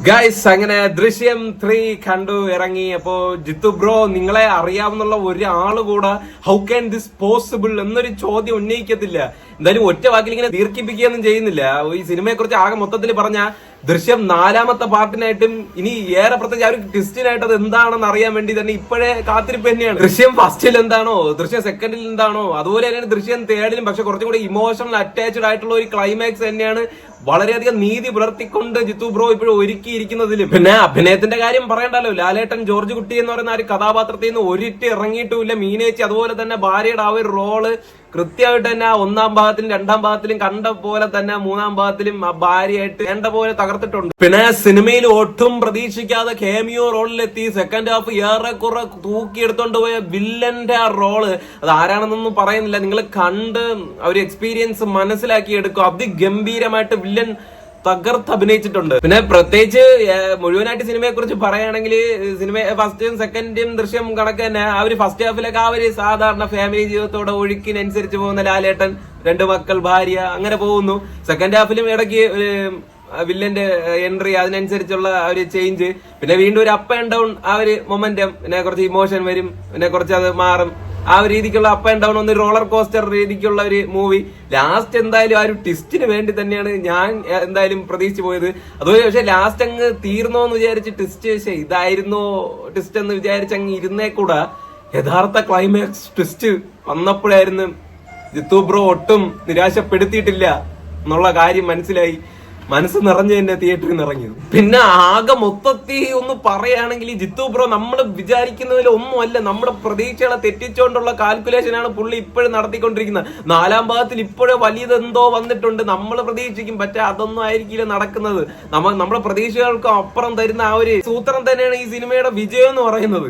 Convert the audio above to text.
Guys, അങ്ങനെ ദൃശ്യം 3 കണ്ടു ഇറങ്ങി. അപ്പോ ജിത്തു ബ്രോ, നിങ്ങളെ അറിയാവുന്ന ഒരാള് കൂടെ ഹൗ ക്യാൻ ദിസ് പോസിബിൾ എന്നൊരു ചോദ്യം ഉന്നയിക്കത്തില്ല. എന്തായാലും ഒറ്റ വാക്കിൽ ഇങ്ങനെ ദീർഘിപ്പിക്കുകയൊന്നും ചെയ്യുന്നില്ല. ഈ സിനിമയെ കുറിച്ച് ആകെ മൊത്തത്തിൽ പറഞ്ഞ ദൃശ്യം 4ാമത്തെ പാർട്ടിനായിട്ടും ഇനി ഏറെ പ്രത്യേകിച്ച് ആ ഒരു ട്വിസ്റ്റിനായിട്ട് അത് എന്താണെന്ന് അറിയാൻ വേണ്ടി തന്നെ ഇപ്പോഴേ കാത്തിരിപ്പ് തന്നെയാണ്. ദൃശ്യം ഫസ്റ്റിൽ എന്താണോ, ദൃശ്യം സെക്കൻഡിൽ എന്താണോ, അതുപോലെ തന്നെയാണ് ദൃശ്യം 3ലും. പക്ഷെ കുറച്ചും കൂടി ഇമോഷണൽ അറ്റാച്ച്ഡ് ആയിട്ടുള്ള ഒരു ക്ലൈമാക്സ് തന്നെയാണ് വളരെയധികം നീതി പുലർത്തിക്കൊണ്ട് ജിത്തു ബ്രോ ഇപ്പോഴും ഒരുക്കിയിരിക്കുന്നതിലും. പിന്നെ അഭിനയത്തിന്റെ കാര്യം പറയണ്ടല്ലോ. ലാലേട്ടൻ ജോർജ് കുട്ടി എന്ന് പറയുന്ന ആ ഒരു കഥാപാത്രത്തിൽ നിന്ന് ഒരിട്ട് ഇറങ്ങിയിട്ടുമില്ല. മീനേച്ചി അതുപോലെ തന്നെ ഭാര്യയുടെ ആ ഒരു റോള് കൃത്യമായിട്ട് തന്നെ 1ാം ഭാഗത്തിലും 2ാം ഭാഗത്തിലും കണ്ട പോലെ തന്നെ 3ാം ഭാഗത്തിലും ആ ഭാര്യയായിട്ട് വേണ്ട പോലെ തകർത്തിട്ടുണ്ട്. പിന്നെ സിനിമയിൽ ഒട്ടും പ്രതീക്ഷിക്കാതെ കേമിയോ റോളിലെത്തി സെക്കൻഡ് ഹാഫ് ഏറെക്കുറെ തൂക്കിയെടുത്തോണ്ട് പോയ വില്ലന്റെ ആ റോള് അത് ആരാണെന്നൊന്നും പറയുന്നില്ല. നിങ്ങൾ കണ്ട് ആ ഒരു എക്സ്പീരിയൻസ് മനസ്സിലാക്കി എടുക്കും. അതിഗംഭീരമായിട്ട് വില്ലൻ തകർത്ത് അഭിനയിച്ചിട്ടുണ്ട്. പിന്നെ പ്രത്യേകിച്ച് മുഴുവനായിട്ട് സിനിമയെ കുറിച്ച് പറയുകയാണെങ്കിൽ സിനിമ ഫസ്റ്റും സെക്കൻഡും ദൃശ്യം കണക്ക് തന്നെ ആ ഒരു ഫസ്റ്റ് ഹാഫിലൊക്കെ ആ ഒരു സാധാരണ ഫാമിലി ജീവിതത്തോടെ ഒഴുക്കിനനുസരിച്ച് പോകുന്ന ലാലേട്ടൻ, 2 മക്കൾ, ഭാര്യ, അങ്ങനെ പോകുന്നു. സെക്കൻഡ് ഹാഫിലും ഇടയ്ക്ക് വില്ലന്റെ എൻട്രി, അതിനനുസരിച്ചുള്ള ആ ഒരു ചേഞ്ച്, പിന്നെ വീണ്ടും ഒരു അപ്പ് ആൻഡ് ഡൗൺ ആ ഒരു മൊമെന്റം, പിന്നെ കുറച്ച് ഇമോഷൻ വരും, പിന്നെ കുറച്ച് അത് മാറും. ആ ഒരു രീതിക്കുള്ള അപ്പ് ആൻഡ് ഡൗൺ, ഒന്ന് റോളർ കോസ്റ്റർ രീതിക്കുള്ള ഒരു മൂവി. ലാസ്റ്റ് എന്തായാലും ആ ഒരു ട്വിസ്റ്റിന് വേണ്ടി തന്നെയാണ് ഞാൻ എന്തായാലും പ്രതീക്ഷിച്ചു പോയത്. അതുപോലെ പക്ഷെ ലാസ്റ്റ് അങ്ങ് തീർന്നോ എന്ന് വിചാരിച്ച് ട്വിസ്റ്റ് ഇതായിരുന്നോ ട്വിസ്റ്റ് എന്ന് വിചാരിച്ച് അങ്ങ് ഇരുന്നേക്കൂടാ. യഥാർത്ഥ ക്ലൈമാക്സ് ട്വിസ്റ്റ് വന്നപ്പോഴായിരുന്നു ജിത്തു ബ്രോ ഒട്ടും നിരാശപ്പെടുത്തിയിട്ടില്ല എന്നുള്ള കാര്യം മനസ്സിലായി. മനസ്സ് നിറഞ്ഞു തന്നെ തിയേറ്ററിൽ നിന്ന് ഇറങ്ങിയത്. പിന്നെ ആകെ മൊത്തത്തിൽ ഒന്ന് പറയുകയാണെങ്കിൽ ഈ ജിത്തു ബ്രോ നമ്മൾ വിചാരിക്കുന്നതിൽ ഒന്നുമല്ല, നമ്മുടെ പ്രതീക്ഷകളെ തെറ്റിച്ചുകൊണ്ടുള്ള കാൽക്കുലേഷനാണ് പുള്ളി ഇപ്പോഴും നടത്തിക്കൊണ്ടിരിക്കുന്നത്. 4ാം ഭാഗത്തിൽ ഇപ്പോഴും വലിയതെന്തോ വന്നിട്ടുണ്ട്, നമ്മൾ പ്രതീക്ഷിക്കും. പക്ഷെ അതൊന്നും ആയിരിക്കില്ല നടക്കുന്നത്. നമ്മുടെ പ്രതീക്ഷകൾക്ക് അപ്പുറം തരുന്ന ആ ഒരു സൂത്രം തന്നെയാണ് ഈ സിനിമയുടെ വിജയം എന്ന് പറയുന്നത്.